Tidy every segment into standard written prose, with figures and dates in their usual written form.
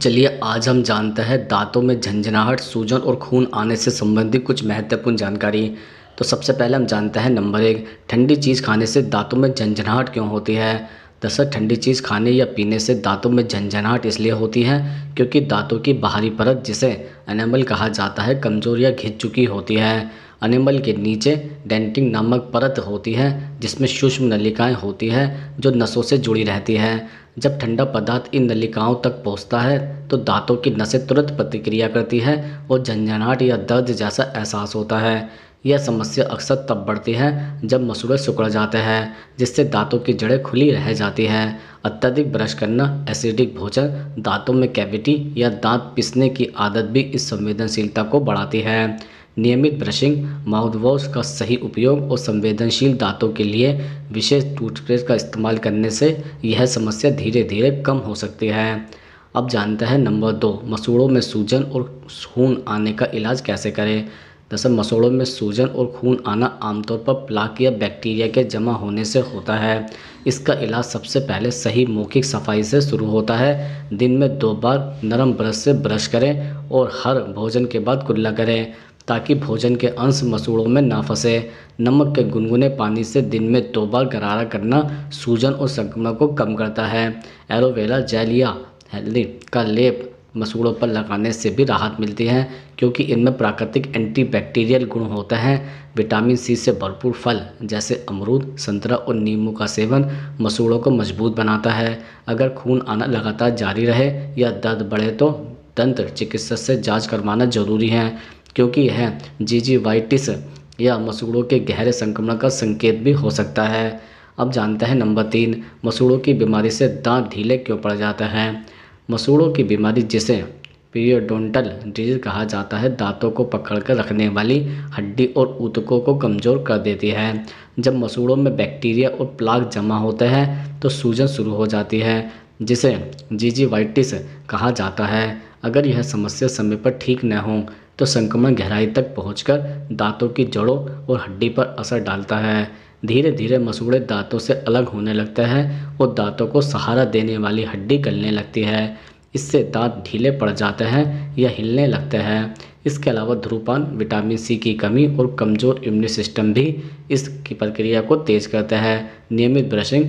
चलिए आज हम जानते हैं दांतों में झंझनाहट, सूजन और खून आने से संबंधित कुछ महत्वपूर्ण जानकारी। तो सबसे पहले हम जानते हैं नंबर 1, ठंडी चीज़ खाने से दांतों में झंझनाहट क्यों होती है। दरअसल ठंडी चीज़ खाने या पीने से दांतों में झंझनाहट इसलिए होती है क्योंकि दांतों की बाहरी परत, जिसे एनेमल कहा जाता है, कमज़ोर या घिस चुकी होती है। एनेमल के नीचे डेंटिंग नामक परत होती है जिसमें सूक्ष्म नलिकाएं होती है जो नसों से जुड़ी रहती है। जब ठंडा पदार्थ इन नलिकाओं तक पहुंचता है तो दांतों की नसें तुरंत प्रतिक्रिया करती है और झंझनाहट या दर्द जैसा एहसास होता है। यह समस्या अक्सर तब बढ़ती है जब मसूड़े सिकुड़ जाते हैं, जिससे दांतों की जड़ें खुली रह जाती है। अत्यधिक ब्रश करना, एसिडिक भोजन, दांतों में कैविटी या दांत पिसने की आदत भी इस संवेदनशीलता को बढ़ाती है। नियमित ब्रशिंग, माउथवॉश का सही उपयोग और संवेदनशील दांतों के लिए विशेष टूथपेस्ट का इस्तेमाल करने से यह समस्या धीरे धीरे कम हो सकती है। अब जानते हैं नंबर 2, मसूड़ों में सूजन और खून आने का इलाज कैसे करें। दरअसल मसूड़ों में सूजन और खून आना आमतौर पर प्लाक या बैक्टीरिया के जमा होने से होता है। इसका इलाज सबसे पहले सही मौखिक सफाई से शुरू होता है। दिन में 2 बार नरम ब्रश से ब्रश करें और हर भोजन के बाद कुल्ला करें ताकि भोजन के अंश मसूड़ों में ना फंसे। नमक के गुनगुने पानी से दिन में 2 बार गरारा करना सूजन और संक्रमण को कम करता है। एलोवेरा जेल या हल्दी का लेप मसूड़ों पर लगाने से भी राहत मिलती है क्योंकि इनमें प्राकृतिक एंटीबैक्टीरियल गुण होते हैं। विटामिन सी से भरपूर फल जैसे अमरूद, संतरा और नींबू का सेवन मसूड़ों को मजबूत बनाता है। अगर खून आना लगातार जारी रहे या दर्द बढ़े तो दंत चिकित्सक से जांच करवाना जरूरी है क्योंकि यह जिंजिवाइटिस या मसूड़ों के गहरे संक्रमण का संकेत भी हो सकता है। अब जानते हैं नंबर 3, मसूड़ों की बीमारी से दांत ढीले क्यों पड़ जाते हैं। मसूड़ों की बीमारी, जिसे पीरियोडोंटल डिजीज कहा जाता है, दांतों को पकड़कर रखने वाली हड्डी और ऊतकों को कमज़ोर कर देती है। जब मसूड़ों में बैक्टीरिया और प्लाक जमा होते हैं तो सूजन शुरू हो जाती है, जिसे जिंजिवाइटिस कहा जाता है। अगर यह समस्या समय पर ठीक न हो तो संक्रमण गहराई तक पहुंचकर दांतों की जड़ों और हड्डी पर असर डालता है। धीरे धीरे मसूड़े दांतों से अलग होने लगते हैं और दांतों को सहारा देने वाली हड्डी गलने लगती है। इससे दांत ढीले पड़ जाते हैं या हिलने लगते हैं। इसके अलावा धूम्रपान, विटामिन सी की कमी और कमज़ोर इम्यून सिस्टम भी इसकी प्रक्रिया को तेज करते हैं। नियमित ब्रशिंग,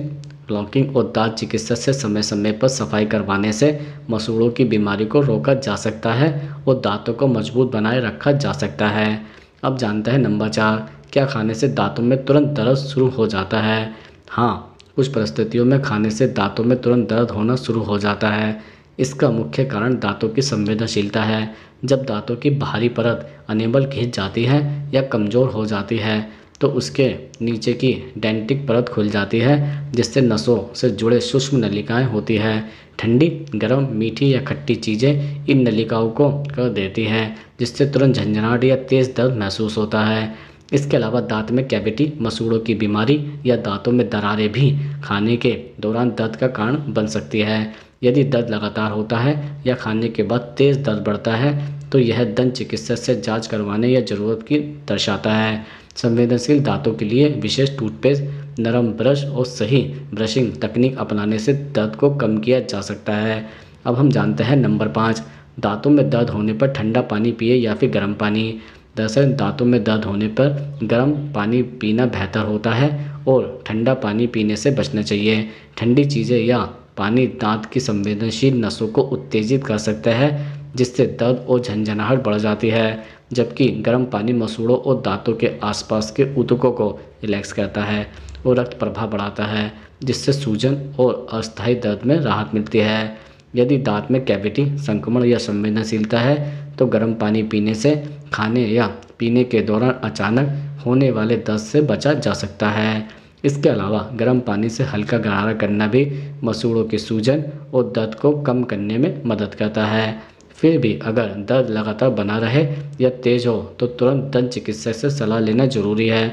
ब्लॉकिंग और दांत चिकित्सक से समय समय पर सफाई करवाने से मसूड़ों की बीमारी को रोका जा सकता है और दांतों को मजबूत बनाए रखा जा सकता है। अब जानते हैं नंबर 4, क्या खाने से दांतों में तुरंत दर्द शुरू हो जाता है। हाँ, कुछ परिस्थितियों में खाने से दांतों में तुरंत दर्द होना शुरू हो जाता है। इसका मुख्य कारण दांतों की संवेदनशीलता है। जब दांतों की बाहरी परत अनेबल खिंच जाती है या कमज़ोर हो जाती है तो उसके नीचे की डेंटिक परत खुल जाती है, जिससे नसों से जुड़े सूक्ष्म नलिकाएं होती है। ठंडी, गर्म, मीठी या खट्टी चीज़ें इन नलिकाओं को कर देती हैं, जिससे तुरंत झंझनाहट या तेज़ दर्द महसूस होता है। इसके अलावा दांत में कैविटी, मसूड़ों की बीमारी या दांतों में दरारें भी खाने के दौरान दर्द का कारण बन सकती है। यदि दर्द लगातार होता है या खाने के बाद तेज़ दर्द बढ़ता है तो यह दंत चिकित्सक से जांच करवाने या ज़रूरत की दर्शाता है। संवेदनशील दांतों के लिए विशेष टूथपेस्ट, नरम ब्रश और सही ब्रशिंग तकनीक अपनाने से दर्द को कम किया जा सकता है। अब हम जानते हैं नंबर 5, दांतों में दर्द होने पर ठंडा पानी पिए या फिर गर्म पानी। दरअसल दांतों में दर्द होने पर गर्म पानी पीना बेहतर होता है और ठंडा पानी पीने से बचना चाहिए। ठंडी चीज़ें या पानी दांत की संवेदनशील नसों को उत्तेजित कर सकता है, जिससे दर्द और झंझनाहट बढ़ जाती है, जबकि गर्म पानी मसूड़ों और दांतों के आसपास के ऊतकों को रिलैक्स करता है और रक्त प्रवाह बढ़ाता है, जिससे सूजन और अस्थायी दर्द में राहत मिलती है। यदि दांत में कैविटी, संक्रमण या संवेदनशीलता है तो गर्म पानी पीने से खाने या पीने के दौरान अचानक होने वाले दर्द से बचा जा सकता है। इसके अलावा गर्म पानी से हल्का गरारा करना भी मसूड़ों की सूजन और दर्द को कम करने में मदद करता है। फिर भी अगर दर्द लगातार बना रहे या तेज हो तो तुरंत दंत चिकित्सक से सलाह लेना जरूरी है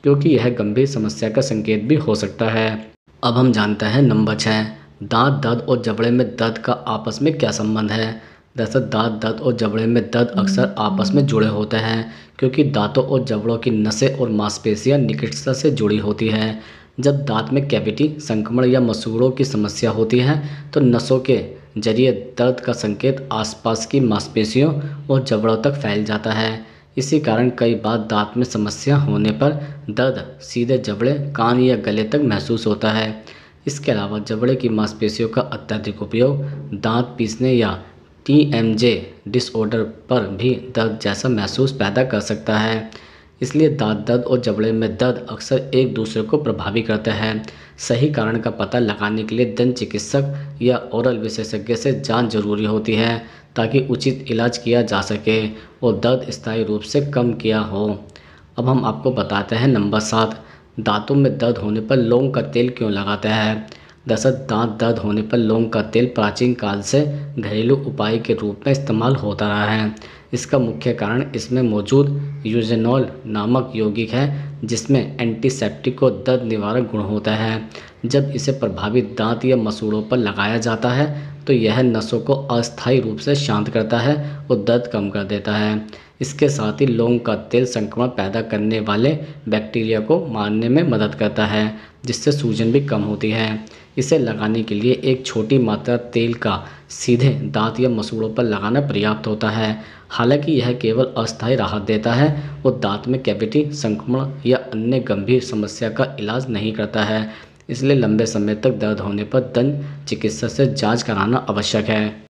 क्योंकि यह गंभीर समस्या का संकेत भी हो सकता है। अब हम जानते हैं नंबर 6, दांत दर्द और जबड़े में दर्द का आपस में क्या संबंध है। दरअसल दांत दर्द और जबड़े में दर्द अक्सर आपस में जुड़े होते हैं क्योंकि दांतों और जबड़ों की नसें और मांसपेशियां निकटता से जुड़ी होती हैं। जब दांत में कैविटी, संक्रमण या मसूड़ों की समस्या होती है तो नसों के जरिए दर्द का संकेत आसपास की मांसपेशियों और जबड़ों तक फैल जाता है। इसी कारण कई बार दांत में समस्या होने पर दर्द सीधे जबड़े, कान या गले तक महसूस होता है। इसके अलावा जबड़े की मांसपेशियों का अत्यधिक उपयोग दांत पीसने या टीएमजे डिसऑर्डर पर भी दर्द जैसा महसूस पैदा कर सकता है। इसलिए दांत दर्द और जबड़े में दर्द अक्सर एक दूसरे को प्रभावित करते हैं। सही कारण का पता लगाने के लिए दंत चिकित्सक या ओरल विशेषज्ञ से जांच जरूरी होती है, ताकि उचित इलाज किया जा सके और दर्द स्थायी रूप से कम किया हो। अब हम आपको बताते हैं नंबर 7, दांतों में दर्द होने पर लौंग का तेल क्यों लगाते हैं। दरअसल दांत दर्द होने पर लौंग का तेल प्राचीन काल से घरेलू उपाय के रूप में इस्तेमाल होता रहा है। इसका मुख्य कारण इसमें मौजूद यूजेनॉल नामक यौगिक है, जिसमें एंटीसेप्टिक और दर्द निवारक गुण होता है। जब इसे प्रभावित दांत या मसूड़ों पर लगाया जाता है तो यह नसों को अस्थायी रूप से शांत करता है और दर्द कम कर देता है। इसके साथ ही लौंग का तेल संक्रमण पैदा करने वाले बैक्टीरिया को मारने में मदद करता है, जिससे सूजन भी कम होती है। इसे लगाने के लिए एक छोटी मात्रा तेल का सीधे दांत या मसूड़ों पर लगाना पर्याप्त होता है। हालांकि यह केवल अस्थायी राहत देता है और दांत में कैविटी, संक्रमण या अन्य गंभीर समस्या का इलाज नहीं करता है। इसलिए लंबे समय तक दर्द होने पर दंत चिकित्सक से जांच कराना आवश्यक है।